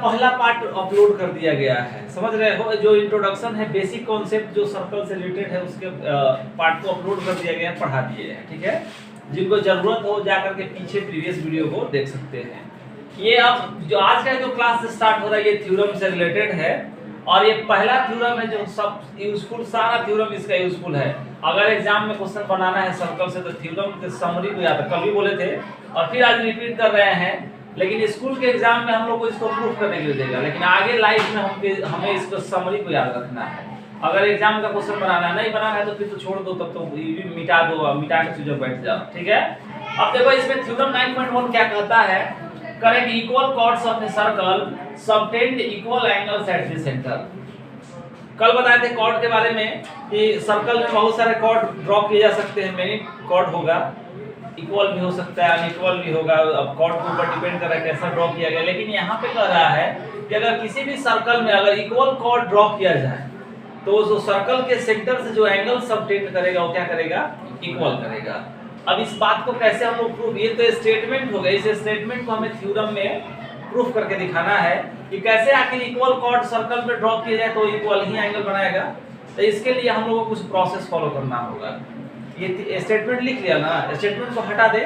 पहला part upload कर दिया गया है, समझ रहे हो। जो इंट्रोडक्शन है, बेसिक कॉन्सेप्ट जो सर्कल से रिलेटेड है, उसके पार्ट को अपलोड कर दिया गया है, पढ़ा दिए हैं, ठीक है। जिनको जरूरत हो जाकर के पीछे प्रीवियस वीडियो को देख सकते हैं। ये अब जो आज का जो क्लास स्टार्ट हो रहा है, ये थ्योरम से रिलेटेड है और ये पहला थ्योरम है जो सब यूजफुल, सारा थ्योरम इसका यूजफुल है। अगर एग्जाम में क्वेश्चन बनाना है सर्कल से तो थ्योरम के समरी को याद, कल भी बोले थे और फिर आज रिपीट कर रहे हैं। लेकिन स्कूल के एग्जाम में हम लोग को इसको प्रूफ करने के लिए देगा, लेकिन आगे लाइफ में हमें इसको समरी को याद रखना है। अगर एग्जाम का क्वेश्चन बनाना नहीं बनाना है तो फिर तो छोड़ दो, तब तो मिटा दो, मिटा के चीजों बैठ जाओ, ठीक है। अब देखो इसमें थ्योरम 9.1 क्या कहता है, correct equal chords of a circle subtend equal angles at the centre. कल बताए थे कॉर्ड के बारे में कि सर्कल में बहुत सारे कॉर्ड ड्रॉ किए जा सकते हैं, मेनी कॉर्ड होगा, इक्वल भी हो सकता है, अनइक्वल भी होगा, अब कॉर्ड के ऊपर डिपेंड कर रहा है कैसा ड्रॉ किया गया। लेकिन यहाँ पे कह रहा है कि अगर किसी भी सर्कल में अगर इक्वल कॉर्ड ड्रॉ किया जाए तो जो सर्कल के सेंटर से जो एंगल सबटेंड करेगा वो क्या करेगा, इक्वल करेगा। अब इस बात को कैसे हम लोग प्रूफ, ये तो स्टेटमेंट हो गया, इस स्टेटमेंट को हमें थ्योरम में प्रूफ करके दिखाना है कि कैसे आखिर इक्वल कॉर्ड सर्कल पे ड्रॉ किया जाए तो इक्वल ही एंगल बनाएगा। तो इसके लिए हम लोगों को कुछ प्रोसेस फॉलो करना होगा। ये स्टेटमेंट लिख लिया ना, स्टेटमेंट को हटा दे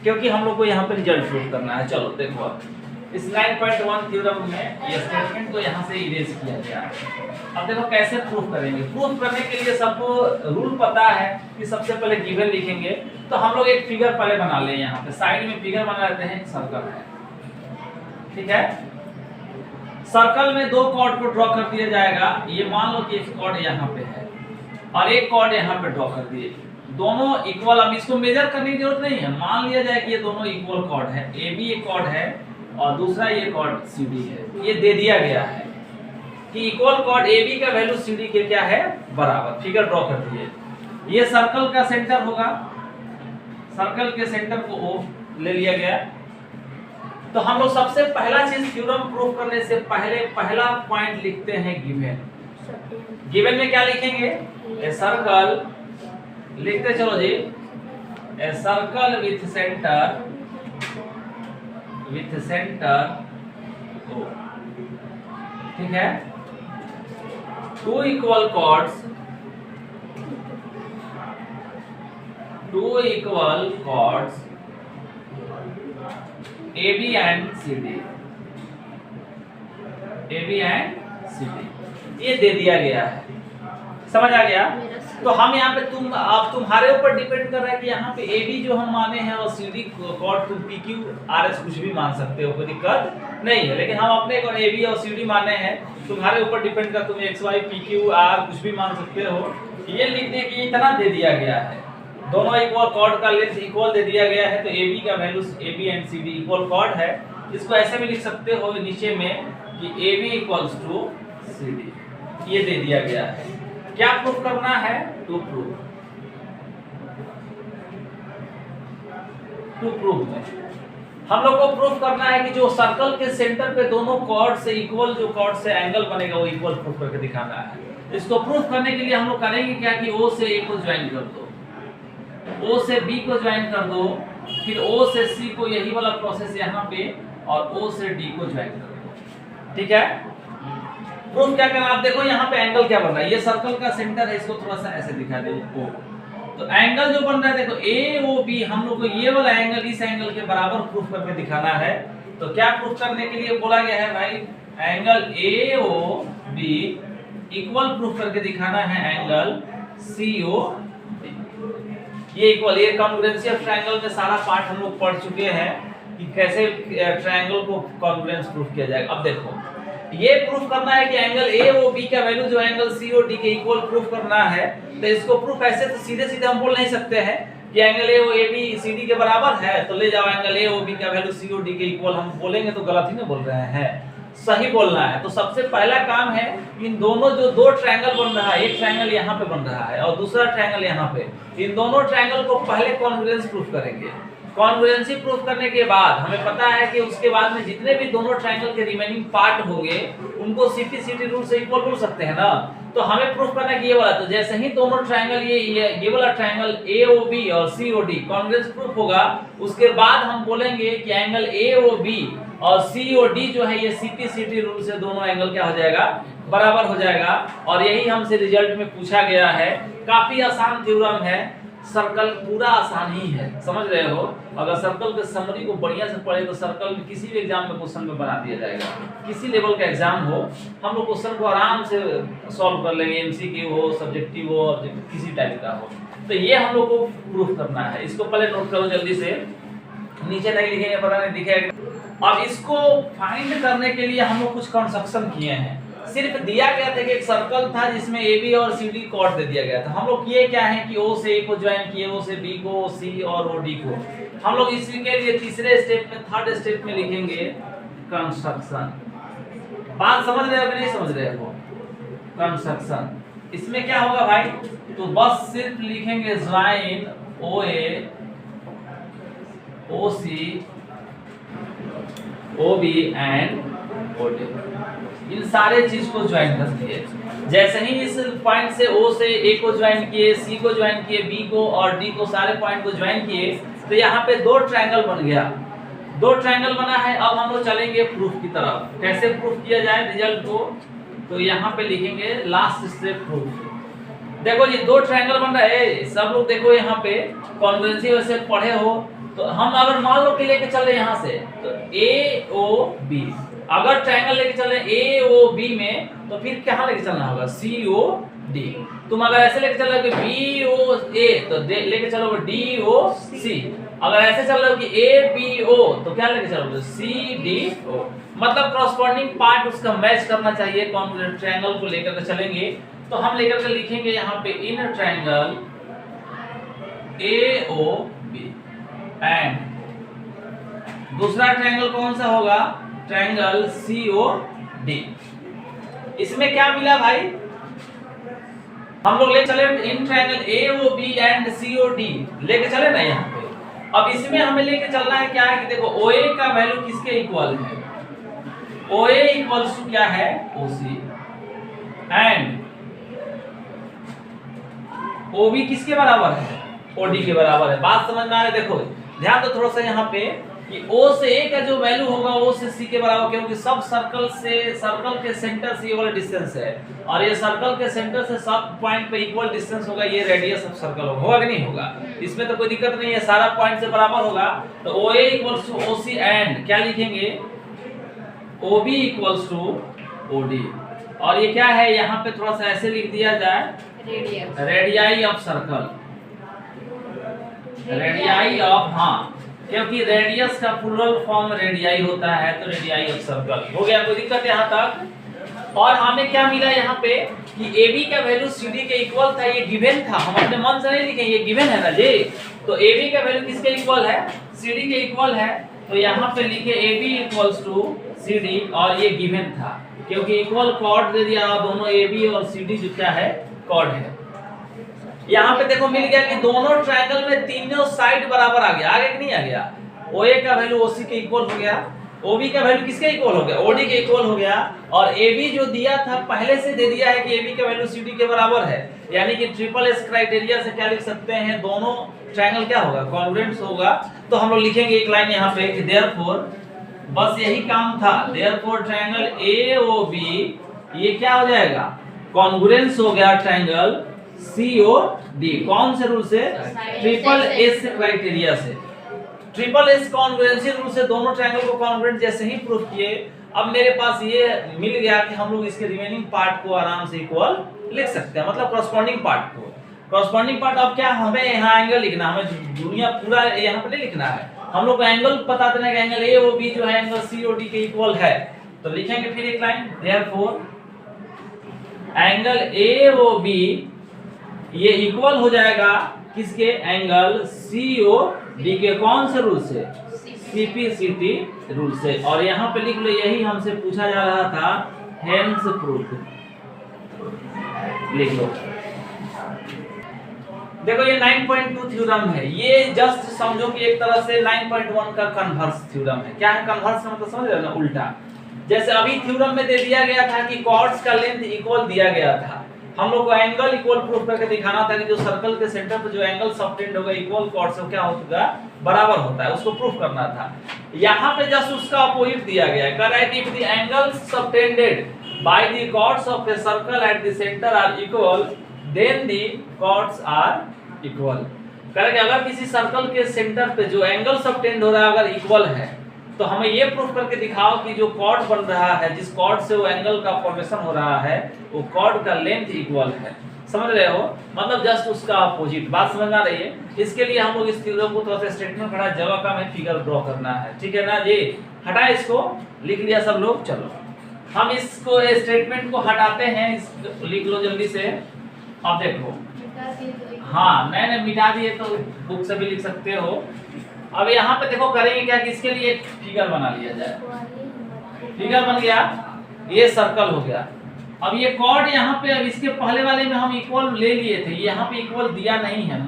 क्योंकि हम लोग को यहाँ पे रिजल्ट प्रूफ करना है। चलो देखो इस 9.1 थ्योरम में ये स्टेटमेंट को यहाँ से इरेज किया गया। अब देखो कैसे प्रूफ करेंगे। प्रूफ करने के लिए सबको रूल पता है कि सबसे पहले गिवन लिखेंगे, तो हम लोग एक फिगर पहले बना लें। यहाँ पे साइड में फिगर बना लेते हैं, एक सर्कल है, ठीक है। सर्कल में दो कॉर्ड को ड्रॉ कर दिया जाएगा। ये मान लो कि एक कॉर्ड यहाँ पे है और एक कॉर्ड यहाँ पे ड्रॉ कर दिए, दोनों इक्वल। अब इसको मेजर करने की जरूरत नहीं है, मान लिया जाए कि ये दोनों इक्वल कॉर्ड है, ए बी एक कॉर्ड है और दूसरा ये कॉर्ड सी डी है। ये दे दिया गया है कि इक्वल कॉर्ड ए बी का वैल्यू सी डी के क्या है, बराबर। फिगर ड्रॉ कर दिए। ये सर्कल का सेंटर होगा, सर्कल के सेंटर को ओ ले लिया गया। तो हम लोग सबसे पहला चीज थ्योरम प्रूफ करने से पहले पहला पॉइंट लिखते हैं गिवन। गिवन में क्या लिखेंगे, ए सर्कल, लिखते चलो जी, A circle with centre O, ठीक है। Two equal chords AB and CD, ये दे दिया गया है, समझ आ गया। तो हम यहाँ पे अब तुम्हारे ऊपर डिपेंड कर रहा है कि यहाँ पे AB जो हम माने हैं और CD कॉर्ड तुम PQ RS कुछ भी मान सकते हो, कोई दिक्कत नहीं है। लेकिन हम अपने को AB और CD माने हैं, तुम्हारे ऊपर डिपेंड कर, तुम XY PQ R कुछ भी मान सकते हो। ये लिखने की इतना दे दिया गया है, दोनों इक्वल कॉर्ड का लेंथ इक्वल दे दिया गया है, तो AB का value AB and CD equal cord है। इसको ऐसे भी लिख सकते हो नीचे में कि AB इक्वल्स टू CD, ये दे दिया गया है। क्या प्रूफ करना है, टू प्रूफ में हम लोग को प्रूफ करना है कि जो सर्कल के सेंटर पे दोनों कॉर्ड से इक्वल, जो कॉर्ड से एंगल बनेगा वो इक्वल प्रूफ करके दिखाना है। इसको प्रूफ करने के लिए हम लोग करेंगे क्या कि O से A को ज्वाइन कर दो, O से B को ज्वाइन कर दो, फिर O से C को, यही वाला प्रोसेस यहाँ पे, और O से D को ज्वाइन कर दो, ठीक है। प्रूफ क्या करना, आप देखो यहाँ पे एंगल क्या बन रहा है, ये सर्कल का सेंटर है, इसको थोड़ा सा ऐसे दिखा दे O। तो एंगल जो बन रहा है देखो AOB, हम लोग को ये वाला एंगल इस एंगल के बराबर प्रूफ करके दिखाना है। तो क्या प्रूफ करने के लिए बोला गया है भाई, एंगल AOB इक्वल प्रूफ करके दिखाना है एंगल COD। ये इक्वल, ये कॉन्ग्रुएंसी ऑफ ट्रायंगल में सारा पार्ट हम लोग पढ़ चुके हैं कि कैसे ट्रायंगल को कॉन्ग्रुएंस प्रूफ किया जाएगा। अब देखो ये प्रूफ करना है कि एंगल AOB का वैल्यू जो एंगल COD के इक्वल प्रूफ करना है। तो इसको प्रूफ ऐसे तो सीधे सीधे हम बोल नहीं सकते हैं कि एंगल AOB CD के बराबर है तो ले जाओ एंगल AOB का वैल्यू COD के इक्वल। हम बोलेंगे तो गलत ही ना बोल रहे हैं, सही बोलना है। तो सबसे पहला काम है, इन दोनों जो दो ट्रायंगल बन रहा है, एक ट्रायंगल यहाँ पे बन रहा है और दूसरा ट्रायंगल यहाँ पे, इन दोनों ट्रायंगल को पहले कॉन्ग्रुएंस प्रूफ करेंगे। कॉन्ग्रुएंसी प्रूफ करने के बाद हमें पता है कि उसके बाद में जितने भी दोनों ट्रायंगल के रिमेनिंग पार्ट होंगे उनको CP/CD रूल से इक्वल बोल सकते हैं ना। तो हमें प्रूफ करना है कि ये वाला, तो जैसे ही दोनों ट्रायंगल ये वाला ट्रायंगल AOB और COD कॉन्ग्रुएंस प्रूफ होगा, उसके बाद हम बोलेंगे कि एंगल AOB और COD जो है ये CP/CT रूल से दोनों एंगल क्या हो जाएगा, बराबर हो जाएगा। और यही हमसे रिजल्ट में पूछा गया है। काफी आसान थ्योरम है, सर्कल पूरा आसान ही है, समझ रहे हो। अगर सर्कल के समरी को बढ़िया से पढ़े तो सर्कल में किसी भी एग्जाम में क्वेश्चन में बना दिया जाएगा। किसी लेवल का एग्जाम हो, हम लोग क्वेश्चन को आराम से सॉल्व कर लेंगे, MCQ हो, सब्जेक्टिव हो, किसी टाइप का हो। तो ये हम लोग को प्रूफ करना है। इसको पहले नोट करो जल्दी से, नीचे नहीं लिखेंगे पता नहीं दिखेगा। अब इसको फाइंड करने के लिए हम लोग कुछ कंस्ट्रक्शन किए हैं। सिर्फ दिया गया था कि एक सर्कल था जिसमें AB और CD कॉर्ड दे दिया गया था। हम लोग किए क्या है कि O से A को ज्वाइन किए, O से B को, C और OD को। हम लोग इसके लिए तीसरे स्टेप में, थर्ड स्टेप में लिखेंगे कंस्ट्रक्शन। बात समझ रहे हो कि नहीं समझ रहे हो? कंस्ट्रक्शन इसमें क्या होगा भाई, तो बस सिर्फ लिखेंगे join OA OC OB and OD। इन सारे चीज को ज्वाइन कर दिए। जैसे ही इस पॉइंट से O से A को ज्वाइन किए, C को ज्वाइन किए, B को और D को, सारे पॉइंट को ज्वाइन किए, तो यहाँ पे दो ट्रायंगल बन गया। दो ट्रायंगल बना है। अब हम लोग चलेंगे प्रूफ की तरफ। कैसे प्रूफ किया जाए रिजल्ट को, तो यहाँ पे लिखेंगे लास्ट स्टेप प्रूफ। देखो जी, दो ट्रायंगल बन रहा है, सब लोग देखो यहाँ पे कॉन्ग्रुएंसी वैसे पढ़े हो। तो हम अगर मान लो कि लेके चल रहे यहाँ से, तो AOB, अगर ट्रायंगल लेके चल रहे AOB में, तो फिर कहाँ लेके चलना होगा, COD। तुम अगर ऐसे लेके चल रहे हो BOA, तो लेके चलोगे DOC। अगर ऐसे चल रहे हो कि ABO, तो क्या लेके चलोगे, CDO। मतलब कॉरस्पॉन्डिंग पार्ट उसका मैच करना चाहिए। कॉन्ग्रुएंट ट्रायंगल को लेकर के चलेंगे, तो हम लेकर के लिखेंगे यहाँ पे इन ट्रायंगल AOB एंड दूसरा ट्रायंगल कौन सा होगा, ट्रायंगल COD। इसमें क्या मिला भाई, हम लोग ले चले in triangle AOB and COD लेके चले ना यहाँ पे। अब इसमें हमें लेके चलना है क्या है कि देखो OA का वैल्यू किसके इक्वल है, OA इक्वल्स टू क्या है, OC एंड OB किसके बराबर है, OD के बराबर है। बात समझ में आ रहा है? देखो ध्यान दो थोड़ा सा यहाँ पे कि O से A का जो वैल्यू होगा O से C के बराबर, क्योंकि सब सर्कल के सेंटर से ये वाला डिस्टेंस है, और ये सर्कल के सेंटर से सब पॉइंट पे इक्वल डिस्टेंस होगा। ये रेडियस ऑफ सर्कल होगा कि नहीं होगा, इसमें तो कोई दिक्कत नहीं है, सारा पॉइंट से बराबर होगा। तो OA equals to OC and क्या लिखेंगे, OB इक्वल्स टू OD। और ये क्या है, यहाँ पे थोड़ा सा ऐसे लिख दिया जाए, radii of circle, radii of, हाँ, क्योंकि रेडियस का प्लूरल फॉर्म रेडियाई होता है, तो रेडियाई ऑफ सर्कल हो गया। कोई दिक्कत यहाँ तक? और हमें क्या मिला यहाँ पे कि AB का वैल्यू CD के इक्वल था, ये गिवन था, हम अपने मन से नहीं लिखे, ये गिवन है ना जी। तो AB का वैल्यू किसके इक्वल है, CD के इक्वल है। तो यहाँ पे लिखे AB इक्वल्स टू CD, और ये गिवन था क्योंकि इक्वल कॉर्ड दे दिया, दोनों AB और CD जो क्या है, कॉर्ड है। यहाँ पे देखो मिल गया कि दोनों ट्रायंगल में तीनों साइड बराबर आ गया। आगे कि नहीं आ गया, OA का वैल्यू OC के इक्वल हो गया, OB का वैल्यू किसके इक्वल हो गया, OD के इक्वल हो गया, और AB जो दिया था पहले से दे दिया है कि AB का वैल्यू CD के बराबर है। यानी कि ट्रिपल S क्राइटेरिया से क्या लिख सकते हैं, दोनों ट्रायंगल क्या होगा, कॉन्ग्रुएंट होगा। तो हम लोग लिखेंगे एक लाइन यहाँ पे कि देयरफॉर, बस यही काम था, देयरफॉर ट्रायंगल AOB ये क्या हो जाएगा, कॉन्ग्रुएंस हो गया ट्रायंगल COD। कौन से रूल से, ट्रिपल S क्राइटेरिया से। ट्रिपल S कॉन्ग्रुएंसी रूल से दोनों ट्रायंगल को कॉन्ग्रुएंट जैसे ही प्रूफ किए, अब मेरे पास ये मिल गया कि हम लोग इसके रिमेनिंग पार्ट को आराम से इक्वल लिख सकते हैं, मतलब कॉरस्पॉन्डिंग पार्ट को। कॉरस्पॉन्डिंग पार्ट अब क्या, हमें यहाँ एंगल लिखना, हमें दुनिया पूरा यहाँ पे नहीं लिखना है, हम लोग को एंगल पता चलना है कि एंगल AOB जो है एंगल COD के इक्वल है। तो लिखेंगे फिर एक लाइन, देयरफॉर एंगल AOB ये इक्वल हो जाएगा किसके, एंगल COD के। कौन से रूल से, CP/CT रूल से। और यहाँ पे लिख लो, यही हमसे पूछा जा रहा था, हेंस प्रूफ लिख लो। देखो ये 9.2 थ्योरम है, ये जस्ट समझो कि एक तरह से 9.1 का कन्वर्स थ्योरम है। क्या है कन्वर्स, मतलब समझ रहे हो ना, उल्टा। जैसे अभी थ्योरम में दे दिया गया था कि कॉर्ड्स का लेंथ इक्वल दिया गया था, हम लोग को एंगल इक्वल प्रूफ करके दिखाना था कि जो सर्कल के सेंटर पर जो एंगल सबटेंड होगा इक्वल कॉर्ड से क्या होगा, बराबर होता है, उसको प्रूफ करना था। यहाँ पे जस्ट उसका अपोजिट दिया गया है, कह रहा है कि if the angles subtended by the chords of a circle at the centre are equal then the chords are equal. कह रहा है कि अगर किसी सर्कल के सेंटर पे जो एंगल सबटेंड हो रहा है अगर इक्वल है तो हमें ये प्रूफ करके दिखाओ कि जो कॉर्ड बन रहा है, जिस कॉर्ड से वो एंगल का फॉर्मेशन हो रहा है, वो कॉर्ड का लेंथ इक्वल है। समझ रहे हो, मतलब जस्ट उसका अपोजिट। बात समझ आ रही है? इसके लिए हम लोग इस फिगर को थोड़ा सा स्टेटमेंट खड़ा जगह का हमें फिगर ड्रॉ करना है, ठीक है ना जी। हटा, इसको लिख लिया सब लोग। चलो हम इसको स्टेटमेंट को हटाते हैं, लिख लो जल्दी से। अब देखो, हाँ मैंने मिटा दिए तो बुक से भी लिख सकते हो। अब यहाँ पे देखो करेंगे क्या कि इसके लिए एक फिगर बना लिया जाए। फिगर बन गया, ये सर्कल हो गया। अब ये कॉर्ड यहाँ पे, अब इसके पहले वाले में हम इक्वल ले लिए थे, यहाँ पे इक्वल दिया नहीं है,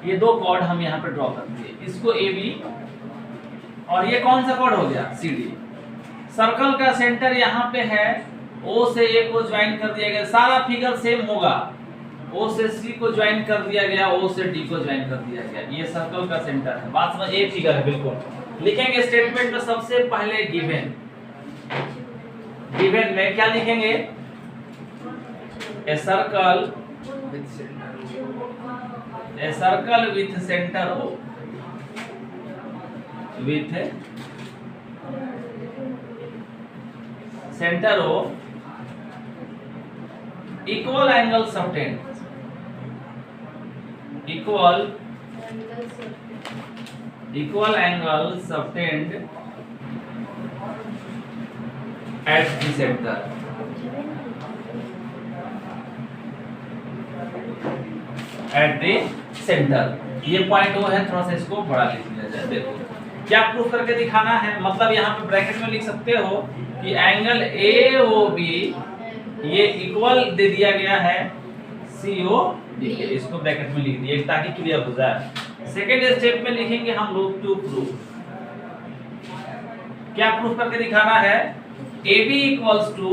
ये दो कॉर्ड हम यहाँ पे ड्रॉ कर दिए, इसको ए बी, और ये कौन सा कॉर्ड हो गया, सी डी। सर्कल का सेंटर यहाँ पे है, ओ से ए को ज्वाइन कर दिया गया, सारा फिगर सेम होगा। ओ से सी को ज्वाइन कर दिया गया, ओ से डी को ज्वाइन कर दिया गया, ये सर्कल का सेंटर है। बात समझ, ये फिगर है बिल्कुल। लिखेंगे स्टेटमेंट में सबसे पहले गिवन, गिवन में क्या लिखेंगे, a circle with center O, with center O, equal angles obtained, equal angles obtained at the center, eight the centre. ये पॉइंट वो है, थोड़ा सा इसको बड़ा लिख लिया जाए। देखो क्या प्रूफ करके दिखाना है, मतलब यहाँ पे ब्रैकेट में लिख सकते हो कि एंगल ए ओ बी ये इक्वल दे दिया गया है सी ओ डी के, इसको ब्रैकेट में लिख दिए ताकि क्लियर हो जाए। सेकेंड स्टेप में लिखेंगे हम लोग टू प्रूफ। क्या प्रूफ करके दिखाना है, A B equals to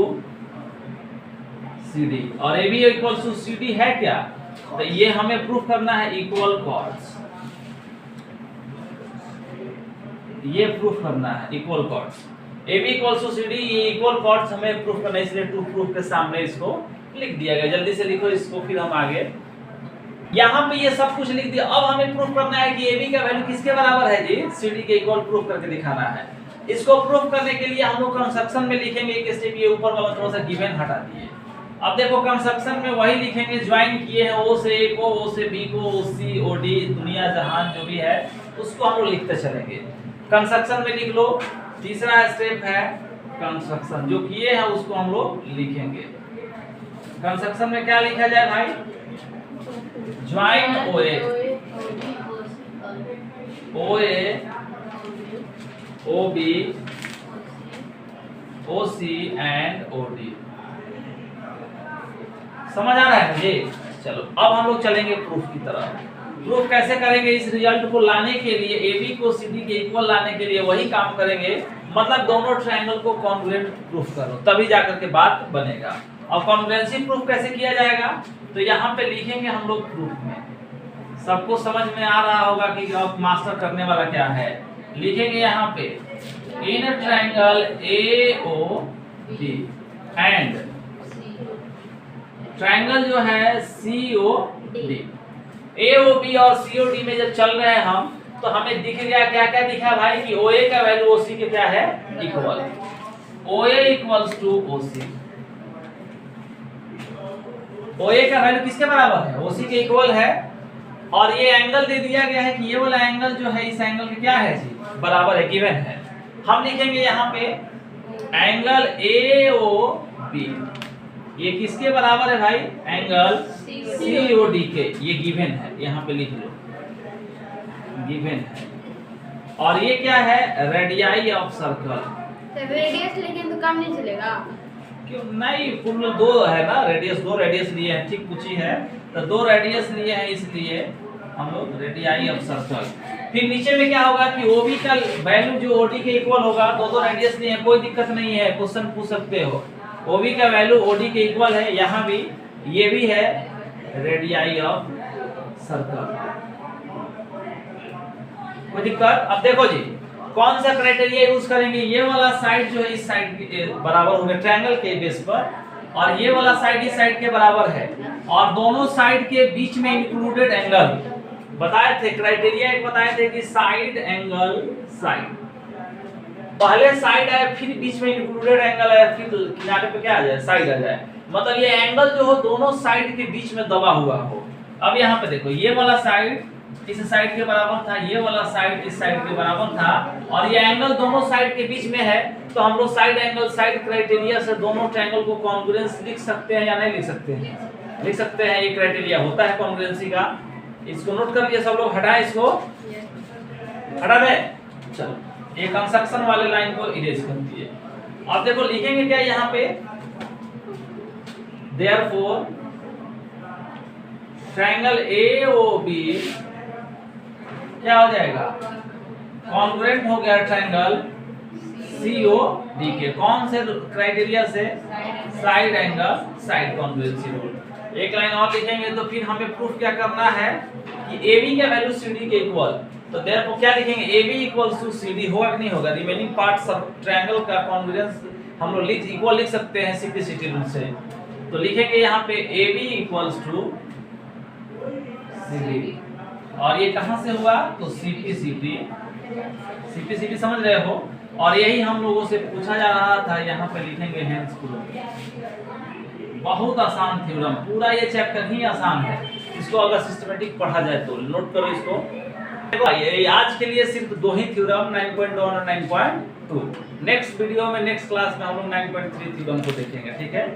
C D, और A B equals to C D है क्या, तो ये हमें प्रूफ करना है इक्वल कॉर्ड्स, ये प्रूफ करना है equal chords. A B equals to C D, ये इक्वल कॉर्ड्स हमें प्रूफ करना है, इसलिए टू प्रूफ के सामने इसको लिख दिया गया। जल्दी से लिखो इसको, फिर हम आगे। यहाँ पे ये सब कुछ लिख दिया। अब हमें प्रूफ करना है कि ए बी का वैल्यू किसके बराबर है जी, सी डी के इक्वल प्रूफ करके दिखाना है। इसको प्रूफ करने के लिए हम लोग कंस्ट्रक्शन में लिखेंगे एक स्टेप, ये ऊपर वाला थोड़ा सा गिवन हटा दिए। अब देखो कंस्ट्रक्शन में वही लिखेंगे, ज्वाइन किए हैं ओ से ए को, ओ से बी को, ओ सी ओ डी, दुनिया जहान जो भी है उसको हम लोग लिखते चलेंगे। कंस्ट्रक्शन में लिख लो। तीसरा स्टेप है कंस्ट्रक्शन, जो किए हैं उसको हम लोग लिखेंगे। कंस्ट्रक्शन में क्या लिखा जाए भाई, join O A O B O C and O D. समझ आ रहा है मुझे? चलो अब हम लोग चलेंगे प्रूफ की तरफ। प्रूफ कैसे करेंगे, इस रिजल्ट को लाने के लिए, ए बी को सी डी के इक्वल लाने के लिए वही काम करेंगे, मतलब दोनों ट्रायंगल को कॉन्ग्रुएंट प्रूफ करो, तभी जाकर के बात बनेगा। और कॉन्ग्रुएंसी प्रूफ कैसे किया जाएगा, तो यहाँ पे लिखेंगे हम लोग प्रूफ में। सबको समझ में आ रहा होगा कि अब मास्टर करने वाला क्या है। लिखेंगे यहाँ पे in triangle A O D and triangle जो है सी ओ डी, ए ओ बी और सी ओ डी में जब चल रहे हैं हम, तो हमें दिख गया क्या क्या दिखा भाई कि ओ ए का वैल्यू ओ सी के क्या है, इक्वल। ओ ए इक्वल्स टू ओ सी, ओ ए का वैल्यू किसके बराबर है, ओ सी के इक्वल है। और ये एंगल दे दिया गया है कि ये वाला एंगल जो है इस एंगल के क्या है जी, बराबर है, गिवन है। हम लिखेंगे यहाँ पे एंगल ए ओ बी ये किसके बराबर है भाई, एंगल सी ओ डी के, ये गिवन है, यहाँ पे लिख लो गिवन है। और ये क्या है, रेडियाई ऑफ सर्कल। रेडियस लेकिन तो काम नहीं चलेगा क्यों नहीं, कुल दो है ना रेडियस, दो रेडियस लिए हैं, ठीक पूछी है तो दो रेडियस लिए हैं, इसलिए हम लोग रेडियाई ऑफ सर्कल। फिर नीचे में क्या होगा कि ओबी का वैल्यू जो ओडी के इक्वल होगा, दो रेडियस लिए हैं, कोई दिक्कत नहीं है, क्वेश्चन पूछ सकते हो। ओबी का वैल्यू ओडी के इक्वल है, यहाँ भी ये भी है रेडियाई ऑफ सर्कल। कोई दिक्कत? अब देखो जी, कौन सा क्राइटेरिया यूज करेंगे? ये वाला साइड जो है इस साइड के बराबर होगा ट्रायंगल के बेस पर, और ये वाला साइड इस साइड के बराबर है, और दोनों साइड के बीच में इंक्लूडेड एंगल बताए थे। क्राइटेरिया एक बताए थे कि साइड एंगल साइड, पहले साइड आए फिर बीच में इंक्लूडेड एंगल आए फिर किनारे पे क्या आ जाए? साइड आ जाए। मतलब ये एंगल जो हो दोनों साइड के बीच में दबा हुआ हो। अब यहाँ पे देखो, ये वाला साइड इस साइड के बराबर था, ये वाला साइड इस साइड के बराबर था, और ये एंगल दोनों साइड के बीच में है, तो हम लोग साइड एंगल साइड क्राइटेरिया से दोनों ट्रायंगल को कॉन्ग्रुएंस लिख सकते हैं या नहीं लिख सकते हैं? लिख सकते हैं। ये क्राइटेरिया होता है कॉन्ग्रुएंसी का। इसको नोट कर लिए सब लोग, हटाएं इसको, हटा दें। चलो, ये कंस्ट्रक्शन वाले लाइन को इरेज कर दिए। अब देखो लिखेंगे क्या यहाँ पे? देयरफॉर ट्रायंगल AOB क्या हो जाएगा? कॉन्ग्रुएंट हो गया ट्रायंगल COD के। कौन से क्राइटेरिया से? Side angle side congruency rule. एक लाइन और लिखेंगे तो फिर हमें प्रूफ क्या करना है कि AB का वैल्यू CD के इक्वल, तो देयरफॉर क्या लिखेंगे? AB इक्वल्स टू CD होगा कि नहीं होगा? रिमेनिंग पार्ट सब ट्रायंगल का कॉन्ग्रुएंस हम लोग इक्वल लिख सकते हैं सिंप्लिसिटी रूल से। तो लिखेंगे यहाँ पे AB इक्वल्स टू CD, और ये कहां से हुआ? तो CP समझ रहे हो? और यही हम लोगों से पूछा जा रहा था। यहाँ पे लिखेंगे हेंस प्रूफ। बहुत आसान थ्योरम, पूरा ये चैप्टर ही आसान है। इसको अगर सिस्टमैटिक पढ़ा जाए तो नोट करो इसको। देखो ये आज के लिए सिर्फ दो ही थ्योरम 9.1 और 9.2। नेक्स्ट वीडियो में नेक्स्ट क्लास में हम लोग 9.3 थ्योरम को देखेंगे। ठीक है।